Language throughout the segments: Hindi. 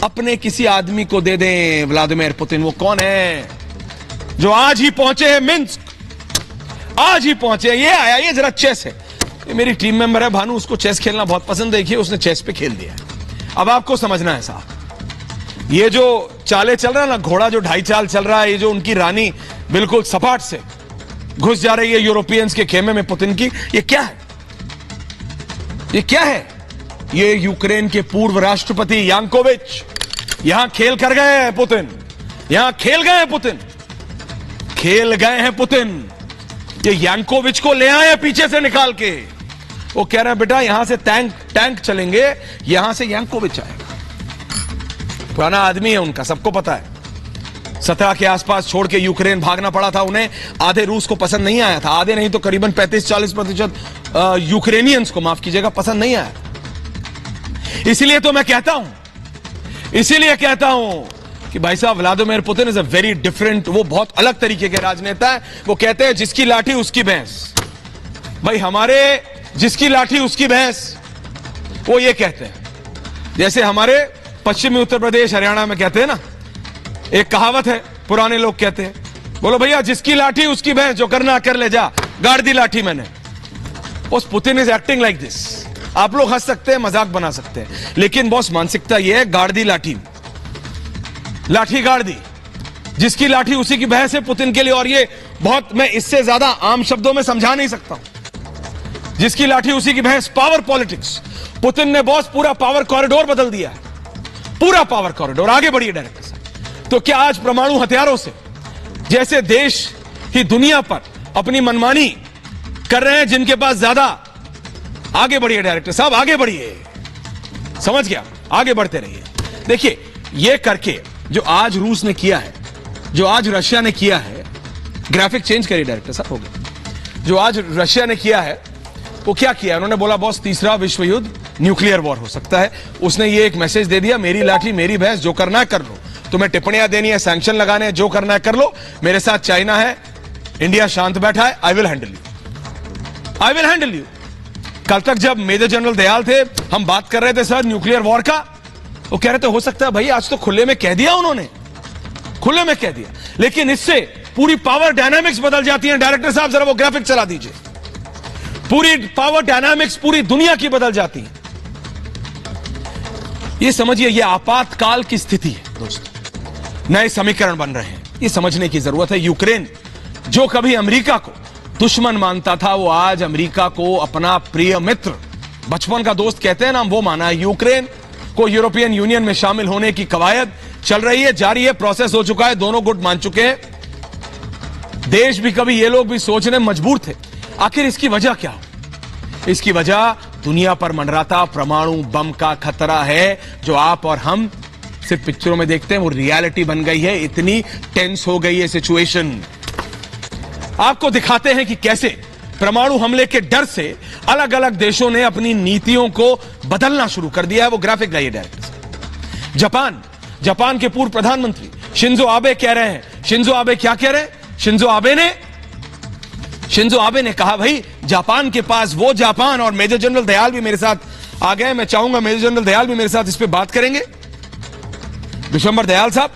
अपने किसी आदमी को दे दें व्लादिमीर पुतिन। वो कौन है? जो आज ही पहुंचे हैं मिन्स्क, आज ही पहुंचे। ये आया, ये जरा चेस है, ये मेरी टीम मेंबर है भानु, उसको चेस खेलना बहुत पसंद है। देखिए उसने चेस पे खेल दिया। अब आपको समझना है साहब, ये जो चाले चल रहा है ना, घोड़ा जो ढाई चाल चल रहा है, ये जो उनकी रानी बिल्कुल सपाट से घुस जा रही है यूरोपियंस के खेमे में पुतिन की, ये क्या है? ये क्या है? ये यूक्रेन के पूर्व राष्ट्रपति यांकोविच यहां खेल कर गए हैं पुतिन, यहां खेल गए हैं पुतिन, खेल गए हैं पुतिन। ये यांकोविच को ले आए पीछे से निकाल के। वो कह रहे हैं बेटा यहां से टैंक चलेंगे, यहां से यांकोविच आएगा। पुराना आदमी है उनका, सबको पता है। 17 के आसपास छोड़ के यूक्रेन भागना पड़ा था उन्हें। आधे रूस को पसंद नहीं आया था, आधे नहीं तो करीबन 35-40% यूक्रेनियंस को, माफ कीजिएगा, पसंद नहीं आया। इसीलिए तो मैं कहता हूं, इसीलिए कहता हूं कि भाई साहब Vladimir Putin is a very different, वो बहुत अलग तरीके के राजनेता है। वो कहते हैं जिसकी लाठी उसकी भैंस। भाई हमारे जिसकी लाठी उसकी भैंस, वो ये कहते हैं। जैसे हमारे पश्चिमी उत्तर प्रदेश हरियाणा में कहते हैं ना, एक कहावत है, पुराने लोग कहते हैं, बोलो भैया जिसकी लाठी उसकी भैंस, जो करना कर ले जा, गाड़ दी लाठी मैंने। Boss Putin is acting like this. आप लोग हंस सकते हैं, मजाक बना सकते हैं, लेकिन बॉस मानसिकता यह है, गाड़ दी लाठी, लाठी गाड़ दी, जिसकी लाठी उसी की भैंस है पुतिन के लिए। और ये बहुत, मैं इससे ज्यादा आम शब्दों में समझा नहीं सकता हूं। जिसकी लाठी उसी की भैंस, पावर पॉलिटिक्स। पुतिन ने बॉस पूरा पावर कॉरिडोर बदल दिया है, पूरा पावर कॉरिडोर। आगे बढ़िए डायरेक्टर साहब। तो क्या आज परमाणु हथियारों से जैसे देश ही दुनिया पर अपनी मनमानी कर रहे हैं जिनके पास ज्यादा, आगे बढ़िए डायरेक्टर साहब, आगे बढ़िए, समझ गया, आगे बढ़ते रहिए। देखिए ये करके जो आज रूस ने किया है, जो आज रशिया ने किया है, ग्राफिक चेंज करिए डायरेक्टर साहब, हो गया। जो आज रशिया ने किया है, वो क्या किया? उन्होंने बोला बॉस तीसरा विश्व युद्ध न्यूक्लियर वॉर हो सकता है। उसने ये एक मैसेज दे दिया, मेरी लाठी मेरी भैंस, जो करना है कर लो, तुम्हें टिप्पणियां देनी है, सैंक्शन लगाने हैं, जो करना है कर लो, मेरे साथ चाइना है, इंडिया शांत बैठा है, I will handle you, I will handle you. कल तक जब मेजर जनरल दयाल थे, हम बात कर रहे थे सर न्यूक्लियर वॉर का, वो कह रहे थे हो सकता है भाई, आज तो खुले में कह दिया उन्होंने, खुले में कह दिया। लेकिन इससे पूरी पावर डायनामिक्स बदल जाती है। डायरेक्टर साहब जरा वो ग्राफिक चला दीजिए। पूरी पावर डायनामिक्स पूरी दुनिया की बदल जाती है। ये समझिए, ये आपातकाल की स्थिति है दोस्तों, नए समीकरण बन रहे हैं, ये समझने की जरूरत है। यूक्रेन जो कभी अमेरिका को दुश्मन मानता था, वो आज अमेरिका को अपना प्रिय मित्र, बचपन का दोस्त कहते हैं ना, वो माना है। यूक्रेन को यूरोपियन यूनियन में शामिल होने की कवायद चल रही है, जारी है, प्रोसेस हो चुका है, दोनों गुट मान चुके हैं। देश भी कभी ये लोग भी सोचने मजबूर थे आखिर इसकी वजह क्या हो। इसकी वजह दुनिया पर मंडराता परमाणु बम का खतरा है, जो आप और हम सिर्फ पिक्चरों में देखते हैं, वो रियलिटी बन गई है। इतनी टेंस हो गई है सिचुएशन। आपको दिखाते हैं कि कैसे परमाणु हमले के डर से अलग अलग देशों ने अपनी नीतियों को बदलना शुरू कर दिया है। वो ग्राफिक लाइए डायरेक्टर। जापान के पूर्व प्रधानमंत्री शिंजो आबे कह रहे हैं, शिंजो आबे क्या कह रहे हैं? शिंजो आबे ने कहा भाई जापान के पास, वो जापान, और मेजर जनरल दयाल भी मेरे साथ आ गए, मैं चाहूंगा मेजर जनरल दयाल भी मेरे साथ इस पे बात करेंगे, विशंबर दयाल साहब,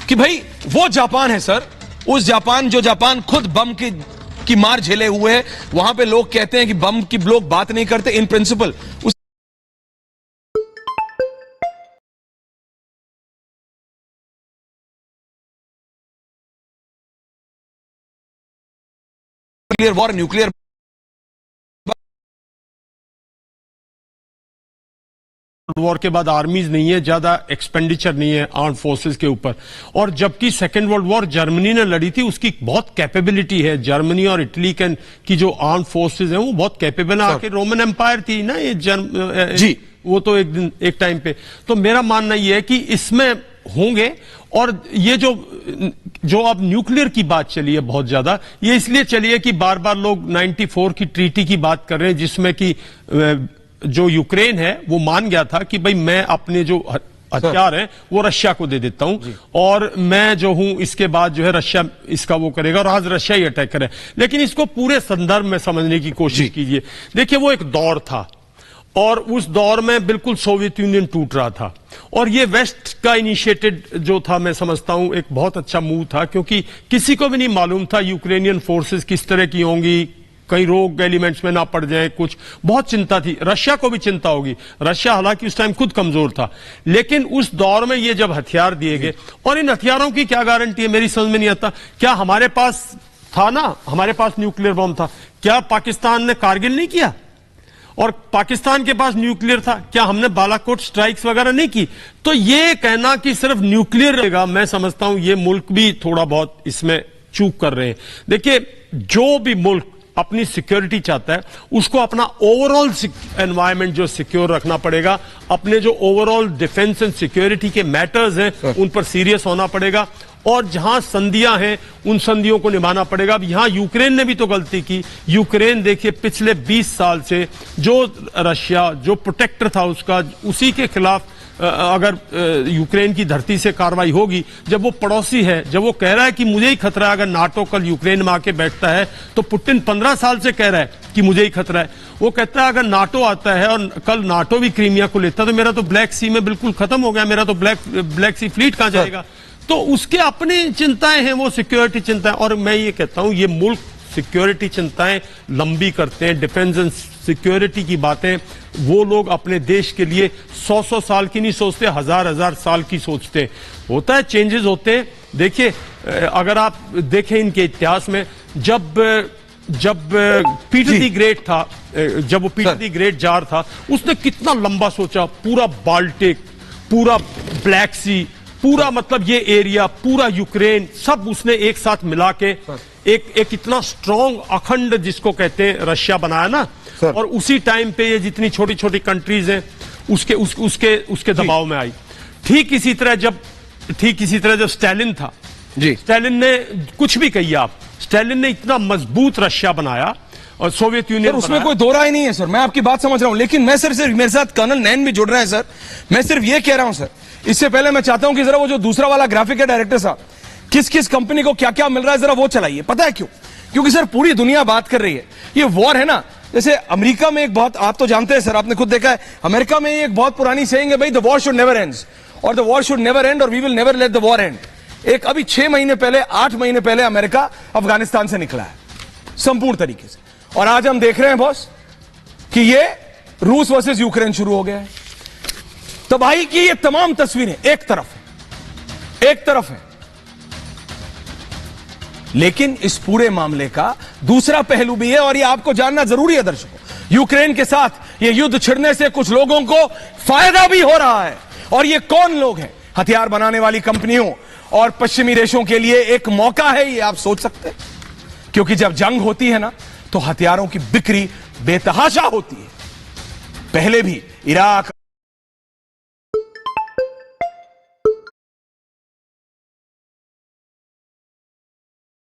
कि भाई वो जापान है सर, उस जापान जो जापान खुद बम की मार झेले हुए है। वहां पे लोग कहते हैं कि बम की लोग बात नहीं करते in principle. Nuclear war, nuclear war के बाद आर्मीज नहीं है, ज्यादा एक्सपेंडिचर नहीं है आर्म फोर्सेस के ऊपर। और जबकि सेकेंड वर्ल्ड वॉर जर्मनी ने लड़ी थी, उसकी बहुत कैपेबिलिटी है। जर्मनी और इटली की जो आर्म फोर्सेस हैं वो बहुत कैपेबल है। आके रोमन एम्पायर थी ना ये जी, वो तो एक टाइम पे। तो मेरा मानना ये है कि इसमें होंगे। और ये जो अब न्यूक्लियर की बात चली है बहुत ज्यादा, ये इसलिए चली है कि बार बार लोग 94 की ट्रीटी की बात कर रहे हैं, जिसमें कि जो यूक्रेन है वो मान गया था कि भाई मैं अपने जो हथियार हैं वो रशिया को दे देता हूं, और मैं जो हूं इसके बाद जो है रशिया इसका वो करेगा, और आज रशिया ही अटैक करे। लेकिन इसको पूरे संदर्भ में समझने की कोशिश कीजिए। देखिए वो एक दौर था, और उस दौर में बिल्कुल सोवियत यूनियन टूट रहा था, और ये वेस्ट का इनिशिएटेड जो था, मैं समझता हूं एक बहुत अच्छा मूव था, क्योंकि किसी को भी नहीं मालूम था यूक्रेनियन फोर्सेस किस तरह की होंगी, कहीं रोग एलिमेंट्स में ना पड़ जाए, कुछ बहुत चिंता थी। रशिया को भी चिंता होगी, रशिया हालांकि उस टाइम खुद कमजोर था, लेकिन उस दौर में ये जब हथियार दिए गए, और इन हथियारों की क्या गारंटी है, मेरी समझ में नहीं आता। क्या हमारे पास था ना, हमारे पास न्यूक्लियर बम था, क्या पाकिस्तान ने कारगिल नहीं किया? और पाकिस्तान के पास न्यूक्लियर था, क्या हमने बालाकोट स्ट्राइक्स वगैरह नहीं की? तो ये कहना कि सिर्फ न्यूक्लियर रहेगा, मैं समझता हूं ये मुल्क भी थोड़ा बहुत इसमें चूक कर रहे हैं। देखिए, जो भी मुल्क अपनी सिक्योरिटी चाहता है उसको अपना ओवरऑल एनवायरनमेंट जो सिक्योर रखना पड़ेगा, अपने जो ओवरऑल डिफेंस एंड सिक्योरिटी के मैटर्स हैं उन पर सीरियस होना पड़ेगा, और जहां संधियां हैं उन संधियों को निभाना पड़ेगा। अब यहां यूक्रेन ने भी तो गलती की। यूक्रेन देखिए पिछले 20 साल से जो रशिया जो प्रोटेक्टर था उसका, उसी के खिलाफ अगर यूक्रेन की धरती से कार्रवाई होगी, जब वो पड़ोसी है, जब वो कह रहा है कि मुझे ही खतरा है अगर नाटो कल यूक्रेन में आके बैठता है, तो पुतिन 15 साल से कह रहा है कि मुझे ही खतरा है। वो कहता है अगर नाटो आता है और कल नाटो भी क्रीमिया को लेता है तो मेरा तो ब्लैक सी में बिल्कुल खत्म हो गया, मेरा तो ब्लैक सी फ्लीट कहां जाएगा? तो उसके अपनी चिंताएं हैं, वो सिक्योरिटी चिंताएं। और मैं ये कहता हूं ये मुल्क सिक्योरिटी चिंताएं लंबी करते हैं, डिफेंस एंड सिक्योरिटी की बातें वो लोग अपने देश के लिए 100-100 साल की नहीं सोचते, 1000-1000 साल की सोचते हैं। होता है, चेंजेस होते हैं। देखिए, अगर आप देखें इनके इतिहास में, जब पीटर द ग्रेट था, जब वो पीटर द ग्रेट जार था, उसने कितना लंबा सोचा, पूरा बाल्टिक, पूरा ब्लैक सी, पूरा मतलब ये एरिया, पूरा यूक्रेन, सब उसने एक साथ मिला के एक इतना स्ट्रॉन्ग अखंड जिसको कहते हैं रशिया बनाया ना। और उसी टाइम पे ये जितनी छोटी छोटी कंट्रीज हैं उसके दबाव में आई। ठीक इसी तरह जब स्टालिन था जी, स्टालिन ने कुछ भी कहिए आप, स्टालिन ने इतना मजबूत रशिया बनाया और सोवियत यूनियन, उसमें कोई दो राय नहीं है सर, मैं आपकी बात समझ रहा हूं, लेकिन मैं सिर्फ मेरे साथ कर्नल नैन भी जुड़ रहे हैं सर। मैं सिर्फ ये कह रहा हूं सर, इससे पहले मैं चाहता हूं कि जरा वो जो दूसरा वाला ग्राफिक है डायरेक्टर साहब, किस किस कंपनी को क्या क्या मिल रहा है जरा वो चलाइए। पता है क्यों? क्योंकि सर पूरी दुनिया बात कर रही है, ये वॉर है ना। जैसे अमेरिका में एक बहुत, आप तो जानते हैं सर, आपने खुद देखा है, अमेरिका में एक बहुत पुरानी सेइंग है भाई, the war should never ends, और the war should never end, और we will never let the war end. एक अभी 6 महीने पहले, 8 महीने पहले अमेरिका अफगानिस्तान से निकला है संपूर्ण तरीके से, और आज हम देख रहे हैं बॉस कि ये रूस वर्सेस यूक्रेन शुरू हो गया है। तबाही की ये तमाम तस्वीरें एक तरफ है, लेकिन इस पूरे मामले का दूसरा पहलू भी है, और ये आपको जानना जरूरी है दर्शकों। यूक्रेन के साथ ये युद्ध छिड़ने से कुछ लोगों को फायदा भी हो रहा है, और ये कौन लोग हैं? हथियार बनाने वाली कंपनियों और पश्चिमी देशों के लिए एक मौका है, ये आप सोच सकते हैं, क्योंकि जब जंग होती है ना तो हथियारों की बिक्री बेतहाशा होती है। पहले भी इराक